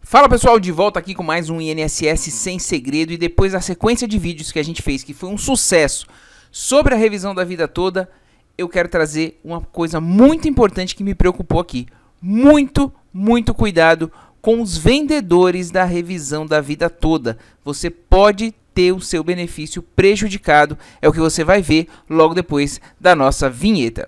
Fala pessoal, de volta aqui com mais um INSS Sem Segredo. E depois da sequência de vídeos que a gente fez, que foi um sucesso, sobre a revisão da vida toda, eu quero trazer uma coisa muito importante que me preocupou aqui. Muito cuidado com os vendedores da revisão da vida toda. Você pode ter o seu benefício prejudicado, é o que você vai ver logo depois da nossa vinheta.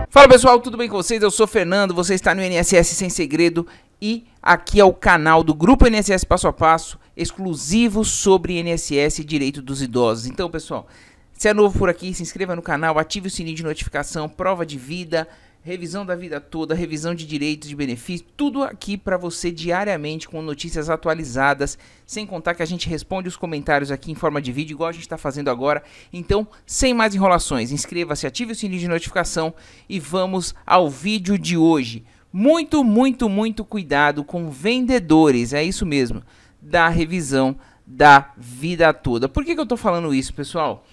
Fala pessoal, tudo bem com vocês? Eu sou Fernando, você está no INSS Sem Segredo e aqui é o canal do Grupo INSS Passo a Passo, exclusivo sobre INSS e Direito dos Idosos. Então pessoal, se é novo por aqui, se inscreva no canal, ative o sininho de notificação, prova de vida, revisão da vida toda, revisão de direitos, de benefícios, tudo aqui para você diariamente com notícias atualizadas, sem contar que a gente responde os comentários aqui em forma de vídeo, igual a gente está fazendo agora. Então, sem mais enrolações, inscreva-se, ative o sininho de notificação e vamos ao vídeo de hoje. Muito cuidado com vendedores, é isso mesmo, da revisão da vida toda. Por que eu estou falando isso, pessoal?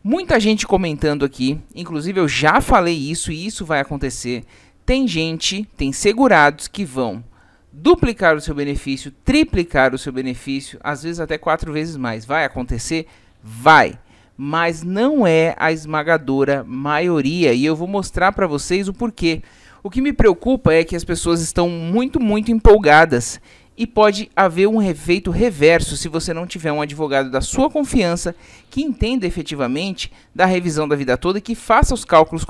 Muita gente comentando aqui, inclusive eu já falei isso e isso vai acontecer. Tem segurados que vão duplicar o seu benefício, triplicar o seu benefício, às vezes até 4 vezes mais. Vai acontecer? Vai. Mas não é a esmagadora maioria e eu vou mostrar para vocês o porquê. O que me preocupa é que as pessoas estão muito empolgadas. E pode haver um efeito reverso se você não tiver um advogado da sua confiança que entenda efetivamente da revisão da vida toda e que faça os cálculos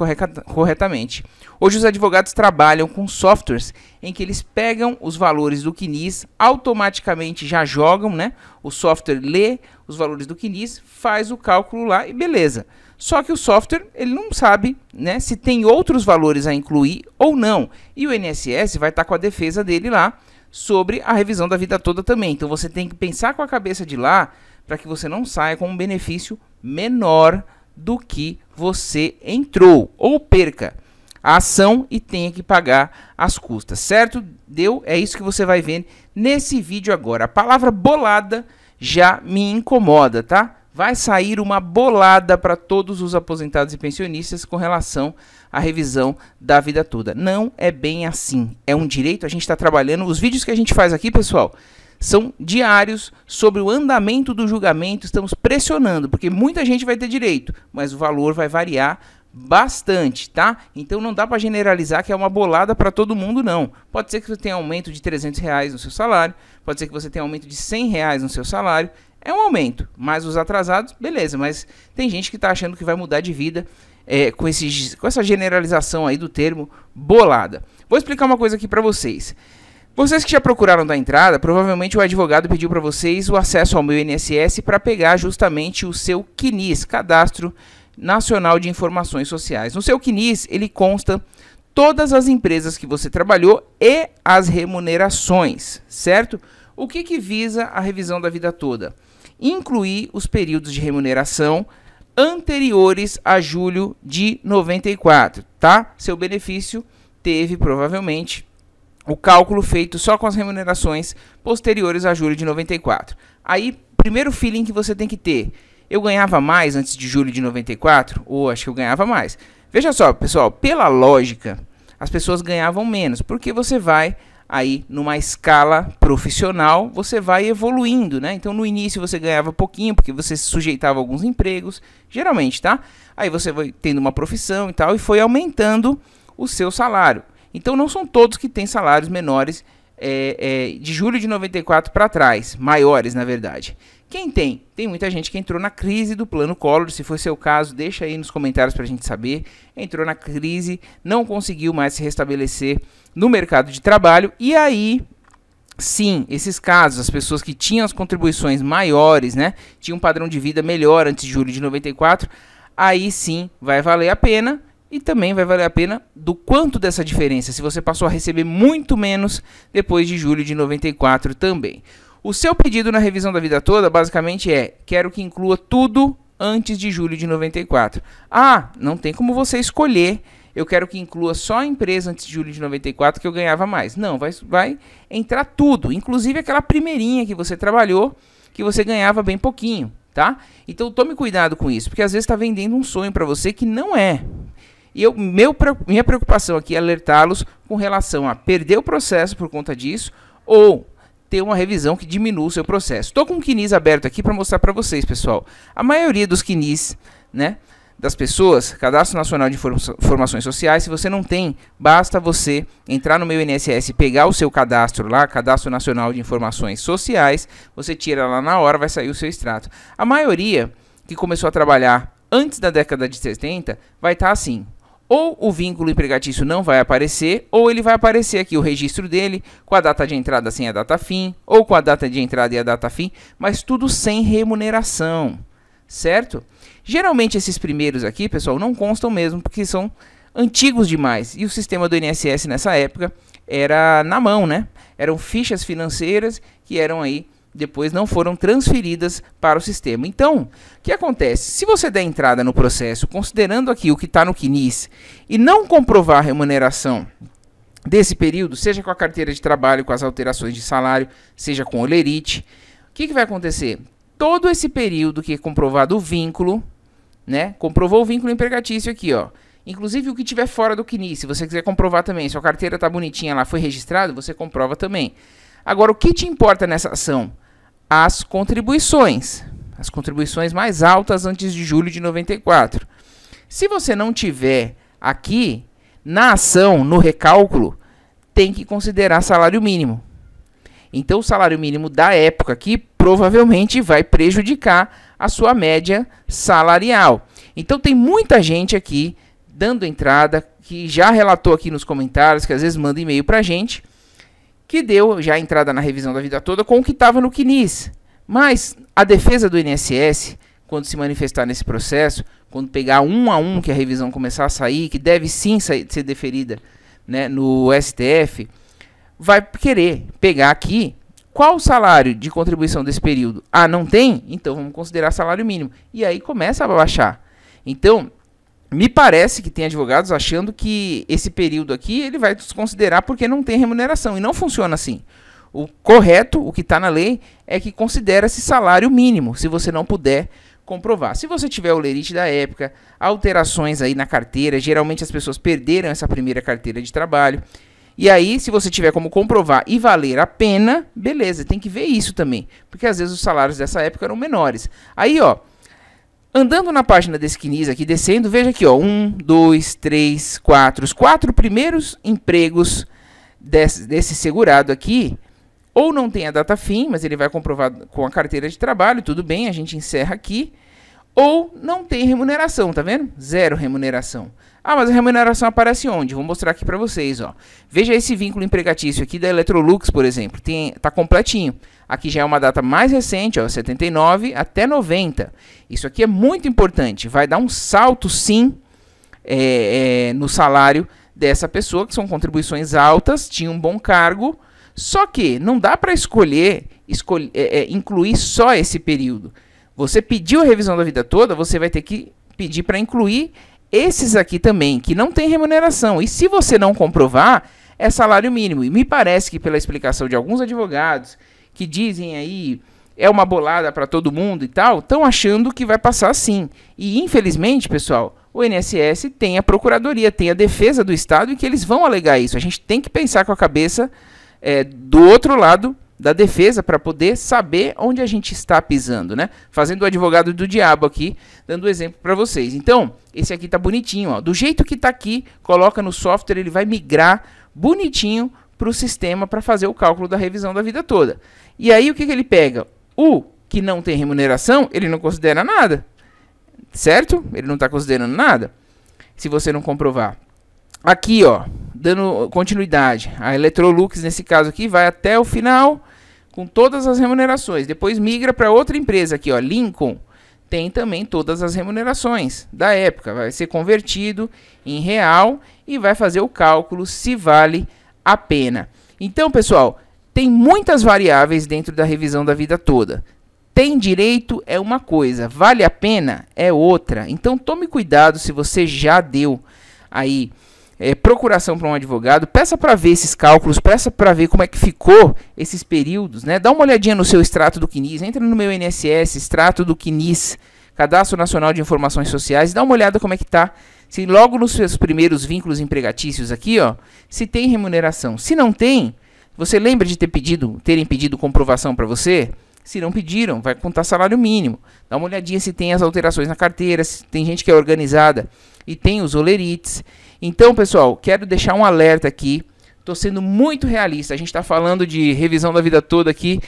corretamente. Hoje os advogados trabalham com softwares em que eles pegam os valores do CNIS, automaticamente já jogam, né? O software lê os valores do CNIS, faz o cálculo lá e beleza. Só que o software ele não sabe, né, se tem outros valores a incluir ou não. E o INSS vai estar com a defesa dele lá sobre a revisão da vida toda também. Então você tem que pensar com a cabeça de lá para que você não saia com um benefício menor do que você entrou ou perca a ação e tenha que pagar as custas, certo? Deu? É isso que você vai ver nesse vídeo agora. A palavra bolada já me incomoda, tá? Vai sair uma bolada para todos os aposentados e pensionistas com relação à revisão da vida toda. Não é bem assim. É um direito, a gente está trabalhando. Os vídeos que a gente faz aqui, pessoal, são diários sobre o andamento do julgamento. Estamos pressionando, porque muita gente vai ter direito, mas o valor vai variar bastante, tá? Então não dá para generalizar que é uma bolada para todo mundo, não. Pode ser que você tenha aumento de R$300 no seu salário, pode ser que você tenha aumento de R$100 no seu salário. É um aumento, mas os atrasados, beleza, mas tem gente que está achando que vai mudar de vida com essa generalização aí do termo bolada. Vou explicar uma coisa aqui para vocês. Vocês que já procuraram da entrada, provavelmente o advogado pediu para vocês o acesso ao meu INSS para pegar justamente o seu CNIS, Cadastro Nacional de Informações Sociais. No seu CNIS, ele consta todas as empresas que você trabalhou e as remunerações, certo? O que visa a revisão da vida toda? Incluir os períodos de remuneração anteriores a julho de 94, tá? Seu benefício teve, provavelmente, o cálculo feito só com as remunerações posteriores a julho de 94. Aí, primeiro feeling que você tem que ter, eu ganhava mais antes de julho de 94? Ou acho que eu ganhava mais. Veja só, pessoal, pela lógica, as pessoas ganhavam menos, porque você vai aí numa escala profissional, você vai evoluindo, né? Então no início você ganhava pouquinho, porque você se sujeitava a alguns empregos, geralmente, tá? Aí você vai tendo uma profissão e tal, e foi aumentando o seu salário. Então não são todos que têm salários menores de julho de 94 para trás, maiores na verdade. Quem tem? Tem muita gente que entrou na crise do plano Collor. Se for seu caso, deixa aí nos comentários para a gente saber. Entrou na crise, não conseguiu mais se restabelecer no mercado de trabalho. E aí, sim, esses casos, as pessoas que tinham as contribuições maiores, né, tinham um padrão de vida melhor antes de julho de 94, aí sim vai valer a pena. E também vai valer a pena do quanto dessa diferença, se você passou a receber muito menos depois de julho de 94 também. O seu pedido na revisão da vida toda, basicamente quero que inclua tudo antes de julho de 94. Ah, não tem como você escolher, eu quero que inclua só a empresa antes de julho de 94 que eu ganhava mais. Não, vai entrar tudo, inclusive aquela primeirinha que você trabalhou, que você ganhava bem pouquinho, tá? Então tome cuidado com isso, porque às vezes está vendendo um sonho para você que não é. E minha preocupação aqui é alertá-los com relação a perder o processo por conta disso ou ter uma revisão que diminua o seu processo. Estou com um CNIS aberto aqui para mostrar para vocês, pessoal. A maioria dos CNIS, né, das pessoas, Cadastro Nacional de Informações Sociais, se você não tem, basta você entrar no meu INSS e pegar o seu cadastro lá, Cadastro Nacional de Informações Sociais, você tira lá na hora, vai sair o seu extrato. A maioria que começou a trabalhar antes da década de 70 vai estar assim. Ou o vínculo empregatício não vai aparecer, ou ele vai aparecer aqui o registro dele, com a data de entrada sem a data fim, ou com a data de entrada e a data fim, mas tudo sem remuneração, certo? Geralmente esses primeiros aqui, pessoal, não constam mesmo, porque são antigos demais. E o sistema do INSS nessa época era na mão, né? Eram fichas financeiras que eram aí, depois não foram transferidas para o sistema. Então, o que acontece? Se você der entrada no processo, considerando aqui o que está no CNIS, e não comprovar a remuneração desse período, seja com a carteira de trabalho, com as alterações de salário, seja com o olerite, o que vai acontecer? Todo esse período que é comprovado o vínculo, né? Comprovou o vínculo empregatício aqui, ó. Inclusive o que tiver fora do CNIS, se você quiser comprovar também, se a carteira está bonitinha lá, foi registrado, você comprova também. Agora, o que te importa nessa ação? As contribuições mais altas antes de julho de 94. Se você não tiver aqui, na ação, no recálculo, tem que considerar salário mínimo. Então, o salário mínimo da época aqui provavelmente vai prejudicar a sua média salarial. Então, tem muita gente aqui dando entrada, que já relatou aqui nos comentários, que às vezes manda e-mail pra gente, que deu já entrada na revisão da vida toda com o que estava no CNIS. Mas a defesa do INSS, quando se manifestar nesse processo, quando pegar um a um que a revisão começar a sair, que deve sim ser deferida, né, no STF, vai querer pegar aqui qual o salário de contribuição desse período. Ah, não tem? Então vamos considerar salário mínimo. E aí começa a baixar. Então, me parece que tem advogados achando que esse período aqui ele vai desconsiderar porque não tem remuneração. E não funciona assim. O correto, o que está na lei, é que considera-se salário mínimo, se você não puder comprovar. Se você tiver o olerite da época, alterações aí na carteira, geralmente as pessoas perderam essa primeira carteira de trabalho. E aí, se você tiver como comprovar e valer a pena, beleza, tem que ver isso também. Porque às vezes os salários dessa época eram menores. Aí, ó, andando na página desse CNIS aqui, descendo, veja aqui, ó, 1, 2, 3, 4, os 4 primeiros empregos desse segurado aqui, ou não tem a data fim, mas ele vai comprovar com a carteira de trabalho, tudo bem, a gente encerra aqui, ou não tem remuneração, tá vendo? Zero remuneração. Ah, mas a remuneração aparece onde? Vou mostrar aqui para vocês, ó. Veja esse vínculo empregatício aqui da Electrolux, por exemplo, tá completinho. Aqui já é uma data mais recente, ó, 79 até 90. Isso aqui é muito importante, vai dar um salto sim no salário dessa pessoa, que são contribuições altas, tinha um bom cargo, só que não dá para incluir só esse período. Você pediu a revisão da vida toda, você vai ter que pedir para incluir esses aqui também, que não tem remuneração. E se você não comprovar, é salário mínimo. E me parece que pela explicação de alguns advogados, que dizem aí, é uma bolada para todo mundo e tal, estão achando que vai passar assim. E infelizmente, pessoal, o INSS tem a procuradoria, tem a defesa do Estado e que eles vão alegar isso. A gente tem que pensar com a cabeça do outro lado da defesa para poder saber onde a gente está pisando, né? Fazendo o advogado do diabo aqui, dando exemplo para vocês. Então, esse aqui tá bonitinho, ó. Do jeito que tá aqui, coloca no software, ele vai migrar bonitinho para o sistema para fazer o cálculo da revisão da vida toda. E aí, o que ele pega? O que não tem remuneração, ele não considera nada, certo? Ele não está considerando nada, se você não comprovar. Aqui, ó, dando continuidade, a Electrolux, nesse caso aqui, vai até o final com todas as remunerações. Depois migra para outra empresa aqui, ó, Lincoln, tem também todas as remunerações da época. Vai ser convertido em real e vai fazer o cálculo se vale a pena. Então, pessoal, tem muitas variáveis dentro da revisão da vida toda. Tem direito é uma coisa, vale a pena é outra. Então, tome cuidado se você já deu aí procuração para um advogado, peça para ver esses cálculos, peça para ver como é que ficou esses períodos, né? Dá uma olhadinha no seu extrato do CNIS, entra no meu INSS, extrato do CNIS, Cadastro Nacional de Informações Sociais, dá uma olhada como é que tá, se logo nos seus primeiros vínculos empregatícios aqui, ó, se tem remuneração. Se não tem, você lembra de terem pedido comprovação para você? Se não pediram, vai contar salário mínimo. Dá uma olhadinha se tem as alterações na carteira, se tem gente que é organizada e tem os olerites. Então, pessoal, quero deixar um alerta aqui. Estou sendo muito realista. A gente está falando de revisão da vida toda aqui,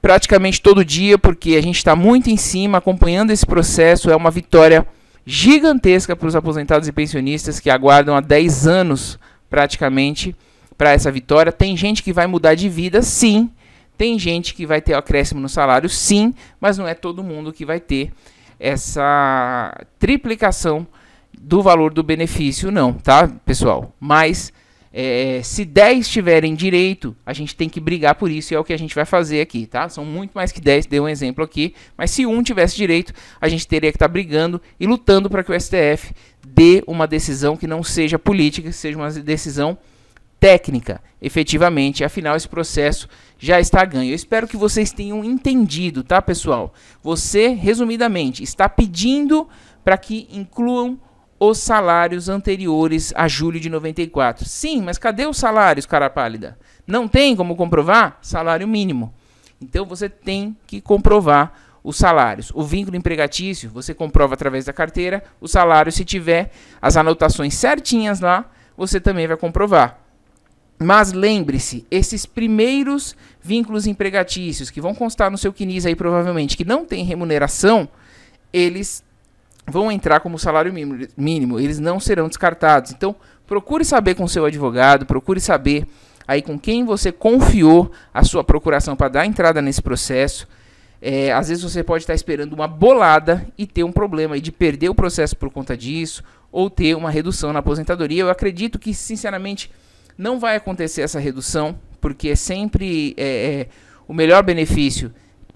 praticamente todo dia, porque a gente está muito em cima, acompanhando esse processo. É uma vitória gigantesca para os aposentados e pensionistas que aguardam há 10 anos, praticamente, para essa vitória. Tem gente que vai mudar de vida, sim. Tem gente que vai ter acréscimo no salário, sim, mas não é todo mundo que vai ter essa triplicação do valor do benefício, não, tá, pessoal? Mas se 10 tiverem direito, a gente tem que brigar por isso, e é o que a gente vai fazer aqui, tá? São muito mais que 10, dei um exemplo aqui, mas se um tivesse direito, a gente teria que estar brigando e lutando para que o STF dê uma decisão que não seja política, que seja uma decisão técnica, efetivamente. Afinal, esse processo já está ganho. Eu espero que vocês tenham entendido, tá, pessoal? Você, resumidamente, está pedindo para que incluam os salários anteriores a julho de 94. Sim, mas cadê os salários, cara pálida? Não tem como comprovar? Salário mínimo. Então você tem que comprovar os salários. O vínculo empregatício você comprova através da carteira. O salário, se tiver as anotações certinhas lá, você também vai comprovar. Mas lembre-se, esses primeiros vínculos empregatícios que vão constar no seu CNIS aí provavelmente, que não tem remuneração, eles vão entrar como salário mínimo, eles não serão descartados. Então, procure saber com o seu advogado, procure saber aí com quem você confiou a sua procuração para dar entrada nesse processo. Às vezes você pode estar esperando uma bolada e ter um problema aí de perder o processo por conta disso, ou ter uma redução na aposentadoria. Eu acredito que, sinceramente, não vai acontecer essa redução, porque é sempre o melhor benefício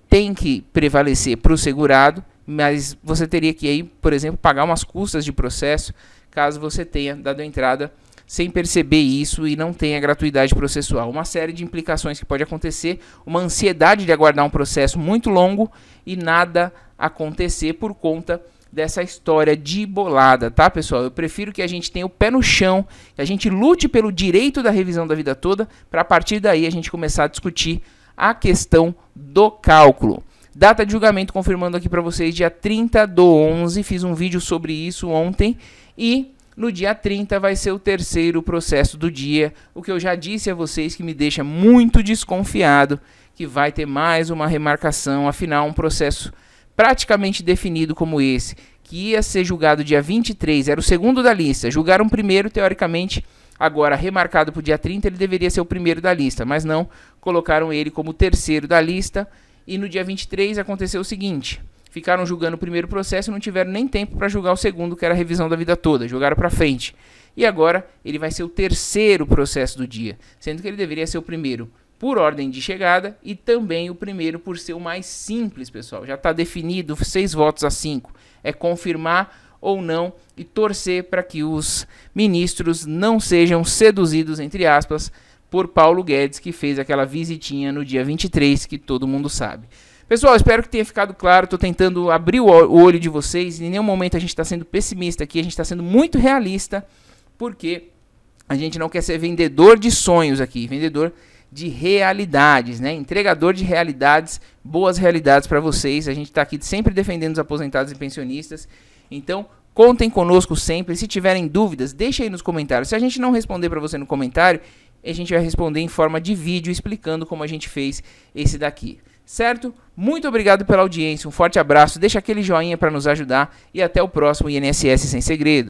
tem que prevalecer para o segurado, mas você teria que, aí, por exemplo, pagar umas custas de processo, caso você tenha dado entrada sem perceber isso e não tenha gratuidade processual. Uma série de implicações que pode acontecer, uma ansiedade de aguardar um processo muito longo e nada acontecer por conta dessa história de bolada, tá, pessoal? Eu prefiro que a gente tenha o pé no chão, que a gente lute pelo direito da revisão da vida toda, para a partir daí a gente começar a discutir a questão do cálculo. Data de julgamento confirmando aqui para vocês, dia 30/11, fiz um vídeo sobre isso ontem, e no dia 30 vai ser o terceiro processo do dia, o que eu já disse a vocês que me deixa muito desconfiado, que vai ter mais uma remarcação, afinal um processo praticamente definido como esse, que ia ser julgado dia 23, era o segundo da lista, julgaram o primeiro, teoricamente, agora remarcado para o dia 30, ele deveria ser o primeiro da lista, mas não, colocaram ele como o terceiro da lista, e no dia 23 aconteceu o seguinte, ficaram julgando o primeiro processo e não tiveram nem tempo para julgar o segundo, que era a revisão da vida toda, jogaram para frente. E agora ele vai ser o terceiro processo do dia, sendo que ele deveria ser o primeiro por ordem de chegada e também o primeiro por ser o mais simples, pessoal. Já está definido 6 votos a 5. É confirmar ou não e torcer para que os ministros não sejam seduzidos, entre aspas, por Paulo Guedes, que fez aquela visitinha no dia 23, que todo mundo sabe. Pessoal, espero que tenha ficado claro. Estou tentando abrir o olho de vocês. Em nenhum momento a gente está sendo pessimista aqui. A gente está sendo muito realista, porque a gente não quer ser vendedor de sonhos aqui, vendedor de realidades, né? Entregador de realidades, boas realidades para vocês. A gente está aqui sempre defendendo os aposentados e pensionistas. Então, contem conosco sempre. Se tiverem dúvidas, deixem aí nos comentários. Se a gente não responder para você no comentário, a gente vai responder em forma de vídeo explicando como a gente fez esse daqui. Certo? Muito obrigado pela audiência. Um forte abraço. Deixa aquele joinha para nos ajudar e até o próximo INSS Sem Segredo.